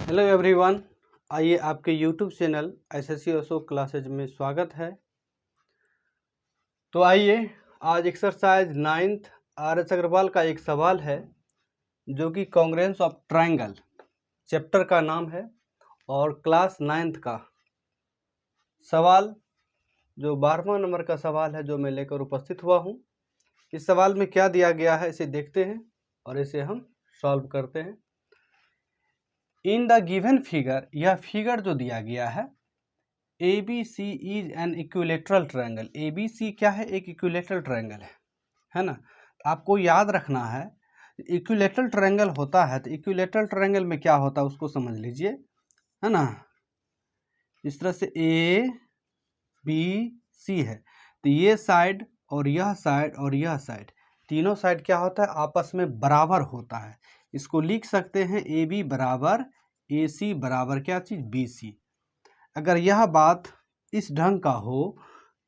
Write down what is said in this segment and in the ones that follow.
Hello everyone, आइए आपके YouTube channel SSC Ashok classes में स्वागत है। तो आइए आज एक्सरसाइज 9th आर.एस. अग्रवाल का एक सवाल है जो कि कॉन्ग्रुएंस ऑफ ट्रायंगल चैप्टर का नाम है और क्लास 9th का सवाल जो 12वां नंबर का सवाल है जो मैं लेकर उपस्थित हुआ हूँ। इस सवाल में क्या दिया गया है इसे देखते हैं और इसे हम सॉल्व करते हैं। इन द गिवन फिगर, यह फिगर जो दिया गया है A B C is an equilateral triangle. A B C क्या है? एक इक्विलेटरल ट्रायंगल है ना। आपको याद रखना है इक्विलेटरल ट्रायंगल होता है तो इक्विलेटरल ट्रायंगल में क्या होता है उसको समझ लीजिए, है ना। इस तरह से ए बी सी है तो ये साइड और यह साइड और यह साइड, तीनों साइड क्या होता है? आपस में बराबर होता है। इसको लिख सकते हैं ए बी बराबर ए सी बराबर क्या चीज़? B C. अगर यह बात इस ढंग का हो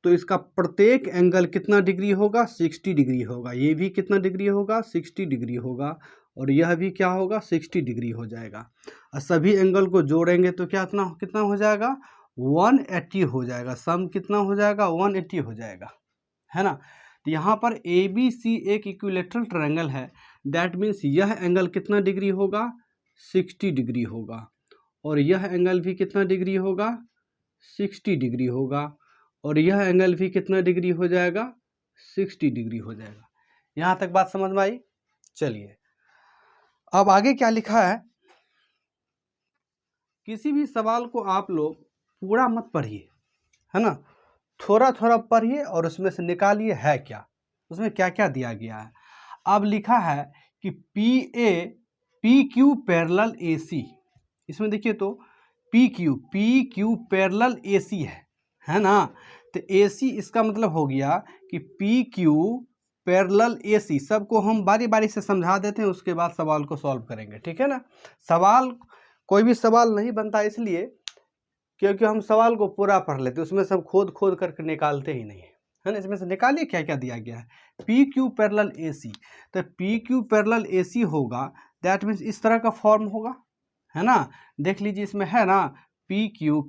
तो इसका प्रत्येक एंगल कितना डिग्री होगा? 60 डिग्री होगा। ये भी कितना डिग्री होगा? 60 डिग्री होगा और यह भी क्या होगा? 60 डिग्री हो जाएगा। और सभी एंगल को जोड़ेंगे तो क्या कितना हो जाएगा? 180 हो जाएगा। सम कितना हो जाएगा? 180 हो जाएगा, है ना। तो यहाँ पर ए बी सी एक इक्विलेटरल ट्रायंगल है। दैट मीन्स यह एंगल कितना डिग्री होगा? 60 डिग्री होगा और यह एंगल भी कितना डिग्री होगा? 60 डिग्री होगा और यह एंगल भी कितना डिग्री हो जाएगा? 60 डिग्री हो जाएगा। यहाँ तक बात समझ में आई? चलिए अब आगे क्या लिखा है। किसी भी सवाल को आप लोग पूरा मत पढ़िए, है ना, थोड़ा थोड़ा पढ़िए और उसमें से निकालिए है क्या, उसमें क्या क्या दिया गया है। अब लिखा है कि पी क्यू पैरेलल ए सी। इसमें देखिए तो पी क्यू पैरेलल ए सी है ना। तो ए सी इसका मतलब हो गया कि पी क्यू पैरेलल ए सी। सबको हम बारी बारी से समझा देते हैं, उसके बाद सवाल को सॉल्व करेंगे, ठीक है ना। सवाल कोई भी सवाल नहीं बनता इसलिए क्योंकि हम सवाल को पूरा पढ़ लेते, उसमें सब खोद खोद करके निकालते ही नहीं है ना। इसमें से निकालिए क्या क्या दिया गया है। पी क्यू पैरेलल ए सी, तो पी क्यू पैरेलल ए सी होगा, दैट मीन्स इस तरह का फॉर्म होगा, है ना। देख लीजिए इसमें है ना पी क्यू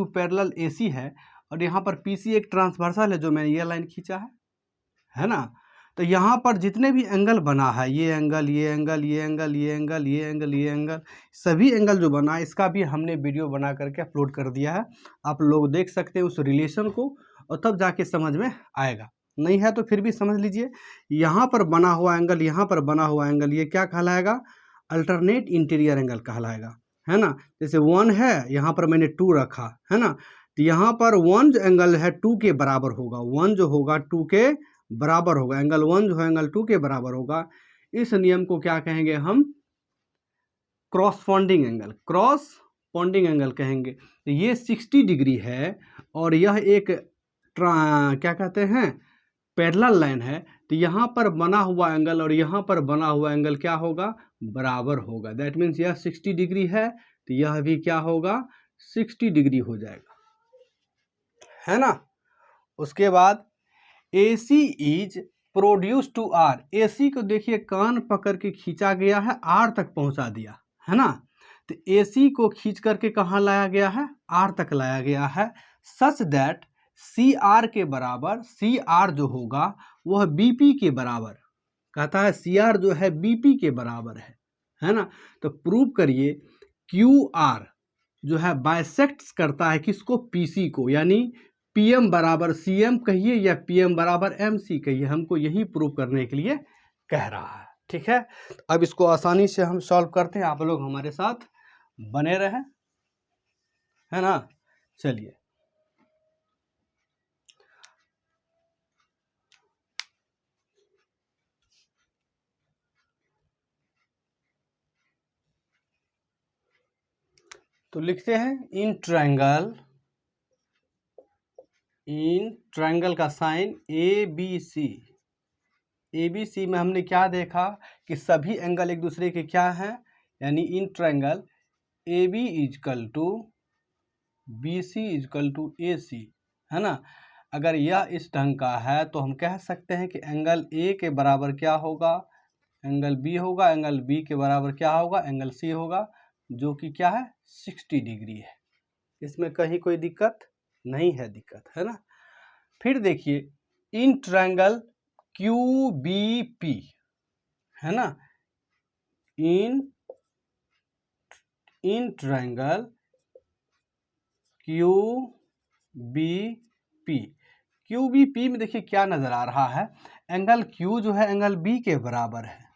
पैरेलल ए सी है और यहाँ पर पी सी एक ट्रांसवर्सल है जो मैंने ये लाइन खींचा है ना। तो यहाँ पर जितने भी एंगल बना है, ये एंगल ये एंगल ये एंगल ये एंगल ये एंगल ये एंगल, सभी एंगल जो बना है इसका भी हमने वीडियो बना करके अपलोड कर दिया है। आप लोग देख सकते हैं उस रिलेशन को और तब जाके समझ में आएगा। नहीं है तो फिर भी समझ लीजिए। यहाँ पर बना हुआ एंगल, यहाँ पर बना हुआ एंगल, ये क्या कहलाएगा? अल्टरनेट इंटीरियर एंगल कहलाएगा, है ना। जैसे 1 है, यहाँ पर मैंने 2 रखा, है ना। तो यहाँ पर 1 जो एंगल है 2 के बराबर होगा। 1 जो होगा 2 के बराबर होगा। एंगल 1 जो है एंगल 2 के बराबर होगा। इस नियम को क्या कहेंगे हम? क्रॉसपॉन्डिंग एंगल कहेंगे। तो ये 60 डिग्री है और यह एक क्या कहते हैं? पैरेलल लाइन है। तो यहाँ पर बना हुआ एंगल और यहाँ पर बना हुआ एंगल क्या होगा? बराबर होगा। दैट मीन्स यह 60 डिग्री है तो यह भी क्या होगा? 60 डिग्री हो जाएगा, है ना। उसके बाद AC is produce to R। AC को देखिए कान पकड़ के खींचा गया है, R तक पहुंचा दिया, है ना। तो AC को खींच करके कहाँ लाया गया है? R तक लाया गया है। सच दैट CR के बराबर, CR जो होगा वह BP के बराबर, कहता है CR जो है BP के बराबर है ना। तो प्रूव करिए QR जो है बाइसेक्ट्स करता है किसको? PC को, यानी PM बराबर CM कहिए या PM बराबर MC कहिए, हमको यही प्रूव करने के लिए कह रहा है, ठीक है। अब इसको आसानी से हम सॉल्व करते हैं, आप लोग हमारे साथ बने रहें, है ना। चलिए तो लिखते हैं इन ट्रायंगल का साइन ABC। ABC में हमने क्या देखा कि सभी एंगल एक दूसरे के क्या हैं, यानी in triangle AB is equal to BC is equal to AC, है ना। अगर यह इस ढंग का है तो हम कह सकते हैं कि एंगल A के बराबर क्या होगा? एंगल B होगा। एंगल B के बराबर क्या होगा? एंगल C होगा। जो कि क्या है 60 डिग्री है। इसमें कहीं कोई दिक्कत नहीं है, दिक्कत है ना। फिर देखिए इन ट्रायंगल QBP है ना, इन ट्रायंगल QBP में देखिए क्या नजर आ रहा है, एंगल Q जो है एंगल B के बराबर है,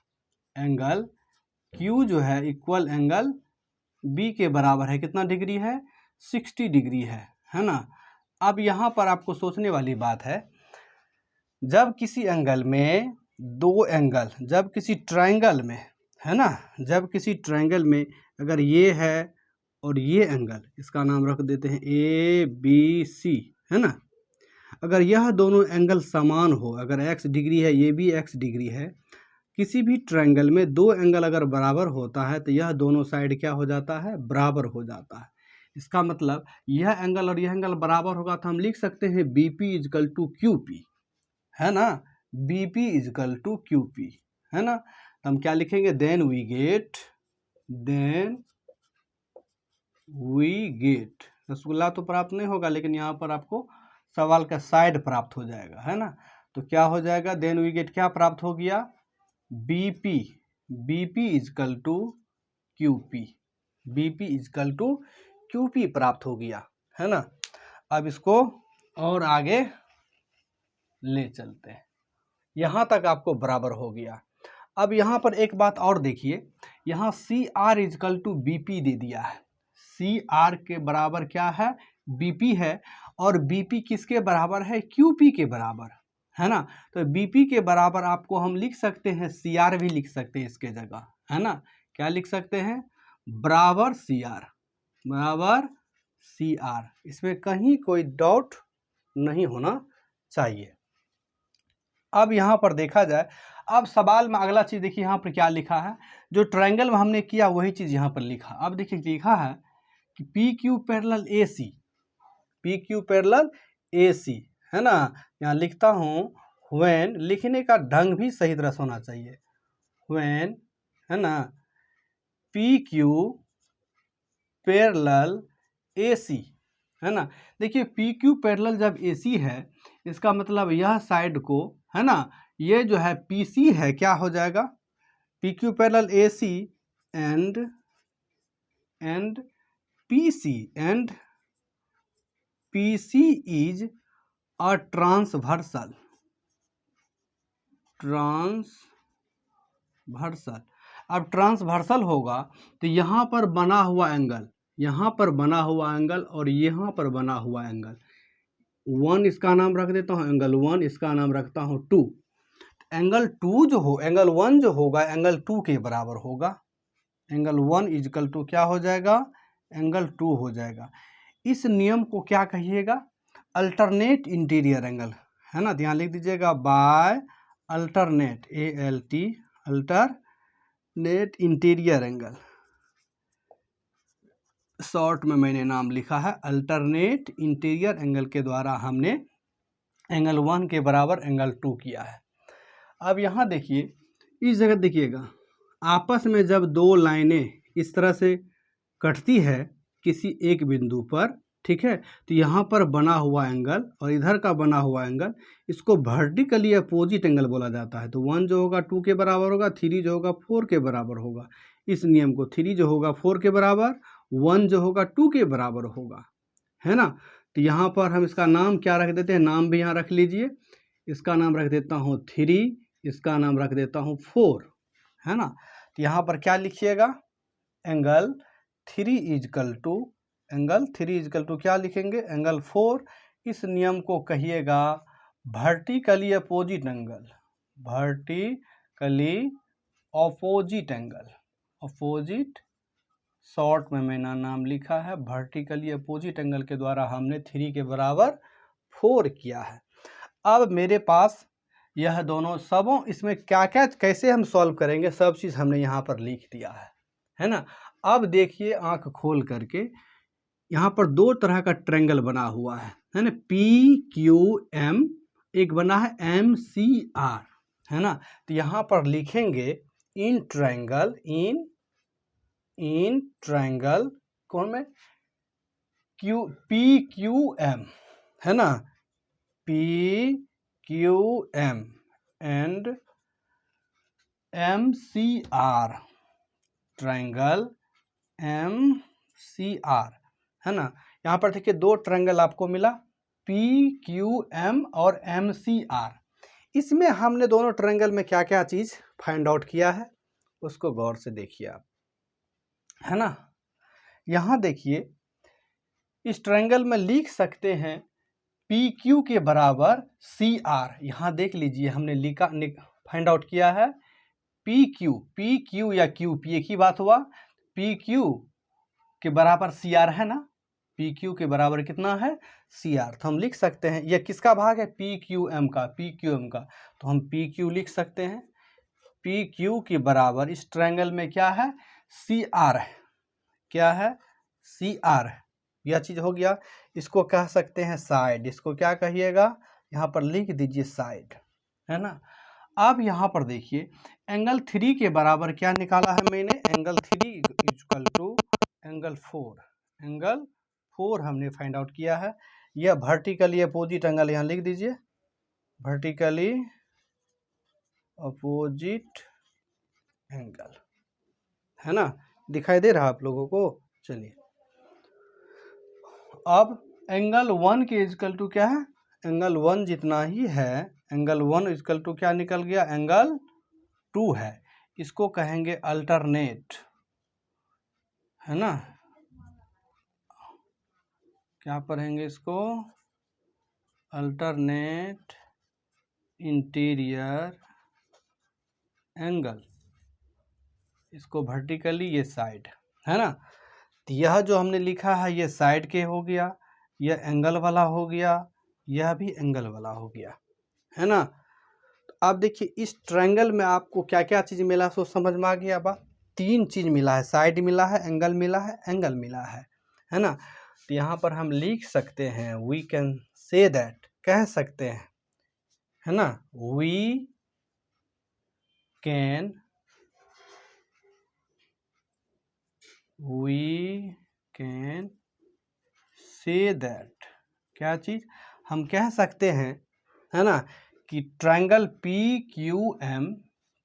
एंगल Q जो है इक्वल एंगल B के बराबर है। कितना डिग्री है 60 डिग्री है ना। अब यहाँ पर आपको सोचने वाली बात है, जब किसी एंगल में दो एंगल, जब किसी ट्रायंगल में है ना, जब किसी ट्रायंगल में अगर ये है और ये एंगल, इसका नाम रख देते हैं ABC है ना, अगर यह दोनों एंगल समान हो, अगर x डिग्री है ये भी x डिग्री है, किसी भी ट्रायंगल में दो एंगल अगर बराबर होता है तो यह दोनों साइड क्या हो जाता है, बराबर हो जाता है। इसका मतलब यह एंगल और यह एंगल बराबर होगा तो हम लिख सकते हैं BP इजकल टू QP है ना, BP इजकल टू QP है ना। तो हम क्या लिखेंगे, देन वी गेट, रसगुल्ला तो प्राप्त नहीं होगा लेकिन यहाँ पर आपको सवाल का साइड प्राप्त हो जाएगा है ना। तो क्या हो जाएगा, देन वी गेट क्या प्राप्त हो गया, BP इजकल टू QP प्राप्त हो गया है ना। अब इसको और आगे ले चलते हैं, यहाँ तक आपको बराबर हो गया। अब यहाँ पर एक बात और देखिए, यहाँ CR इजकल टू BP दे दिया है, CR के बराबर क्या है BP है, और BP किसके बराबर है, QP के बराबर है ना। तो BP के बराबर आपको हम लिख सकते हैं CR भी लिख सकते हैं इसके जगह है ना। क्या लिख सकते हैं, बराबर CR, इसमें कहीं कोई डाउट नहीं होना चाहिए। अब यहाँ पर देखा जाए, अब सवाल में अगला चीज़ देखिए यहाँ पर क्या लिखा है, जो ट्रायंगल में हमने किया वही चीज़ यहाँ पर लिखा। अब देखिए लिखा है कि PQ पैरेलल AC है ना। यहाँ लिखता हूँ व्हेन, लिखने का ढंग भी सही तरह से होना चाहिए, व्हेन है ना, PQ पैरेलल AC है ना। देखिए PQ पैरेलल जब AC है, इसका मतलब यह साइड को है ना, ये जो है PC है, क्या हो जाएगा, PQ parallel AC and PC is a transversal. अब ट्रांसवर्सल होगा तो यहाँ पर बना हुआ एंगल, यहाँ पर बना हुआ एंगल और यहाँ पर बना हुआ एंगल, 1 इसका नाम रख देता हूँ एंगल 1, इसका नाम रखता हूँ 2। एंगल 2 जो हो, एंगल 1 जो होगा एंगल 2 के बराबर होगा, एंगल 1 इजकल टू क्या हो जाएगा, एंगल 2 हो जाएगा। इस नियम को क्या कहिएगा, अल्टरनेट इंटीरियर एंगल है ना। ध्यान लिख दीजिएगा, by alternate ALT alternate interior angle, short में मैंने नाम लिखा है अल्टरनेट इंटीरियर एंगल के द्वारा हमने एंगल 1 के बराबर एंगल 2 किया है। अब यहाँ देखिए इस जगह देखिएगा, आपस में जब दो लाइनें इस तरह से कटती है किसी एक बिंदु पर, ठीक है, तो यहाँ पर बना हुआ एंगल और इधर का बना हुआ एंगल, इसको वर्टिकली अपोजिट एंगल बोला जाता है। तो 1 जो होगा 2 के बराबर होगा, 3 जो होगा 4 के बराबर होगा। इस नियम को 3 जो होगा 4 के बराबर, 1 जो होगा 2 के बराबर होगा है ना। तो यहाँ पर हम इसका नाम क्या रख देते हैं, नाम भी यहाँ रख लीजिए, इसका नाम रख देता हूँ 3, इसका नाम रख देता हूँ 4 है ना। तो यहाँ पर क्या लिखिएगा, एंगल 3 इजकल टू क्या लिखेंगे, एंगल 4। इस नियम को कहिएगा vertically opposite angle, opposite short में मैंने नाम लिखा है, वर्टिकली अपोजिट एंगल के द्वारा हमने 3 के बराबर 4 किया है। अब मेरे पास यह दोनों सबों, इसमें क्या क्या कैसे हम सॉल्व करेंगे, सब चीज़ हमने यहाँ पर लिख दिया है ना। अब देखिए आंख खोल करके, यहाँ पर दो तरह का ट्रायंगल बना हुआ है ना, PQM, एक बना है MCR है ना। तो यहाँ पर लिखेंगे इन ट्रायंगल इन ट्रायंगल कौन में PQM है ना, PQM and MCR, triangle MCR है ना। यहाँ पर देखिए दो ट्रायंगल आपको मिला, PQM और MCR। इसमें हमने दोनों ट्रायंगल में क्या क्या चीज़ फाइंड आउट किया है उसको गौर से देखिए आप, है ना। यहाँ देखिए इस ट्रायंगल में लिख सकते हैं PQ के बराबर CR। यहाँ देख लीजिए हमने लिखा फाइंड आउट किया है PQ या QP एक ही बात हुआ, PQ के बराबर CR है ना, PQ के बराबर कितना है CR। तो हम लिख सकते हैं यह किसका भाग है PQM का, तो हम PQ लिख सकते हैं। PQ के बराबर इस ट्रायंगल में क्या है CR है, क्या है CR है। यह चीज़ हो गया। इसको कह सकते हैं साइड, इसको क्या कहिएगा यहाँ पर लिख दीजिए साइड, है ना। अब यहाँ पर देखिए एंगल 3 के बराबर क्या निकाला है मैंने, एंगल 3 इक्वल टू एंगल 4 हमने फाइंड आउट किया है। यह वर्टिकली अपोजिट एंगल यहाँ लिख दीजिए, वर्टिकली अपोजिट एंगल, है ना, दिखाई दे रहा आप लोगों को। चलिए अब एंगल 1 के इक्वल टू क्या है, एंगल 1 जितना ही है, एंगल 1 इक्वल टू क्या निकल गया एंगल 2 है। इसको कहेंगे अल्टरनेट, है ना, क्या पढ़ेंगे इसको, अल्टरनेट इंटीरियर एंगल, इसको वर्टिकली ये साइड, है ना। तो यह जो हमने लिखा है ये साइड के हो गया, यह एंगल वाला हो गया, यह भी एंगल वाला हो गया, है ना। तो आप देखिए इस ट्रायंगल में आपको क्या क्या चीज़ मिला सो समझ में आ गया बा, 3 चीज़ मिला है, साइड मिला है, एंगल मिला है, एंगल मिला है ना। तो यहाँ पर हम लिख सकते हैं वी कैन से दैट, कह सकते हैं, है ना, वी कैन से दैट, क्या चीज़ हम कह सकते हैं, है ना, कि ट्रायंगल PQM,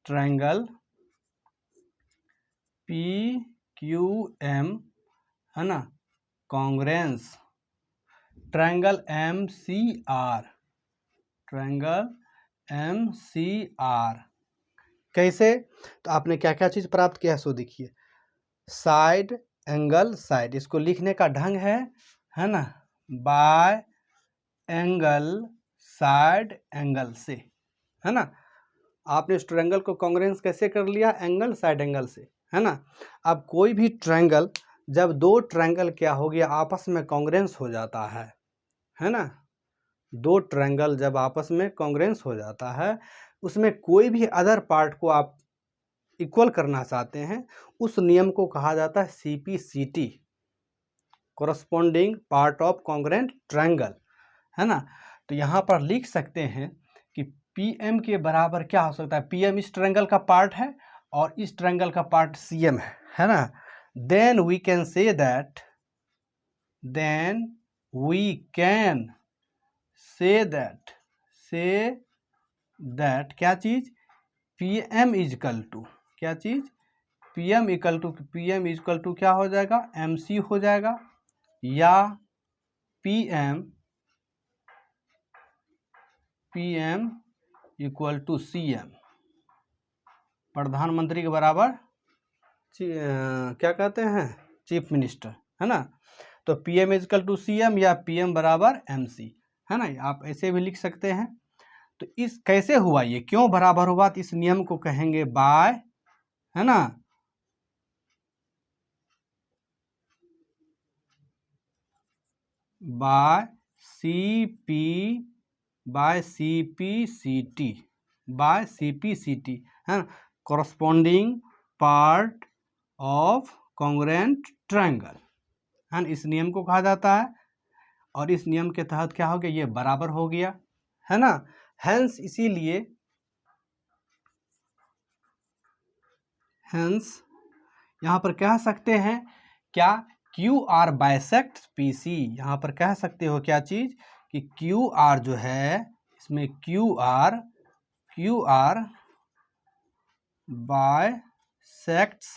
ट्रायंगल PQM, है ना, congruence triangle MCR, triangle MCR कैसे, तो आपने क्या क्या चीज़ प्राप्त किया सो देखिए, साइड एंगल साइड, इसको लिखने का ढंग है ना, बाय एंगल साइड एंगल से, है ना। आपने इस ट्रायंगल को कॉन्ग्रेंस कैसे कर लिया, एंगल साइड एंगल से, है ना। अब कोई भी ट्रायंगल, जब दो ट्रायंगल क्या हो गया आपस में कॉन्ग्रेंस हो जाता है ना, दो ट्रायंगल जब आपस में कॉन्ग्रेंस हो जाता है, उसमें कोई भी अदर पार्ट को आप इक्वल करना चाहते हैं, उस नियम को कहा जाता है CPCT, corresponding part of congruent triangle, है ना। तो यहाँ पर लिख सकते हैं कि PM के बराबर क्या हो सकता है, PM इस ट्रायंगल का पार्ट है और इस ट्रायंगल का पार्ट CM है ना। Then we can say that, क्या चीज़ PM इजकल टू, क्या चीज़ PM इक्वल टू क्या हो जाएगा MC हो जाएगा, या PM इक्वल टू CM, प्रधानमंत्री के बराबर क्या कहते हैं चीफ मिनिस्टर, है ना। तो PM इक्वल टू CM या PM बराबर MC, है ना, आप ऐसे भी लिख सकते हैं। तो इस कैसे हुआ, ये क्यों बराबर हुआ, तो इस नियम को कहेंगे बाय, है ना, बाय CPCT, है ना, corresponding part of congruent triangle, है ना, इस नियम को कहा जाता है। और इस नियम के तहत क्या हो गया, ये बराबर हो गया, है ना। हेंस यहाँ पर कह सकते हैं क्या, Q R bisect P C. यहाँ पर कह सकते हो क्या चीज़ कि क्यू आर जो है इसमें Q R bisects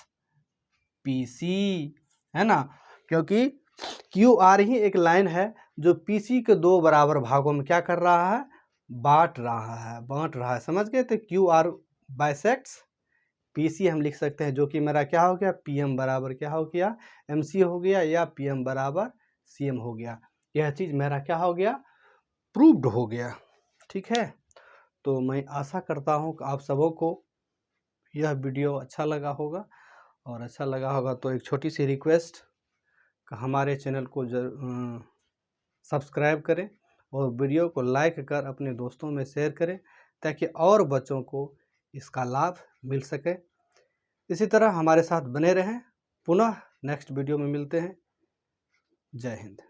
P C, है ना, क्योंकि क्यू आर ही एक लाइन है जो पी सी के दो बराबर भागों में क्या कर रहा है, बांट रहा है। समझ गए? तो Q R bisects P C हम लिख सकते हैं, जो कि मेरा क्या हो गया, पी एम बराबर क्या हो गया, एम सी हो गया, या पी एम बराबर सी एम हो गया। यह चीज़ मेरा क्या हो गया, प्रूव्ड हो गया। ठीक है, तो मैं आशा करता हूँ कि आप सबों को यह वीडियो अच्छा लगा होगा, और अच्छा लगा होगा तो एक छोटी सी रिक्वेस्ट कि हमारे चैनल को सब्सक्राइब करें और वीडियो को लाइक कर अपने दोस्तों में शेयर करें, ताकि और बच्चों को इसका लाभ मिल सके। इसी तरह हमारे साथ बने रहें। पुनः नेक्स्ट वीडियो में मिलते हैं। जय हिंद।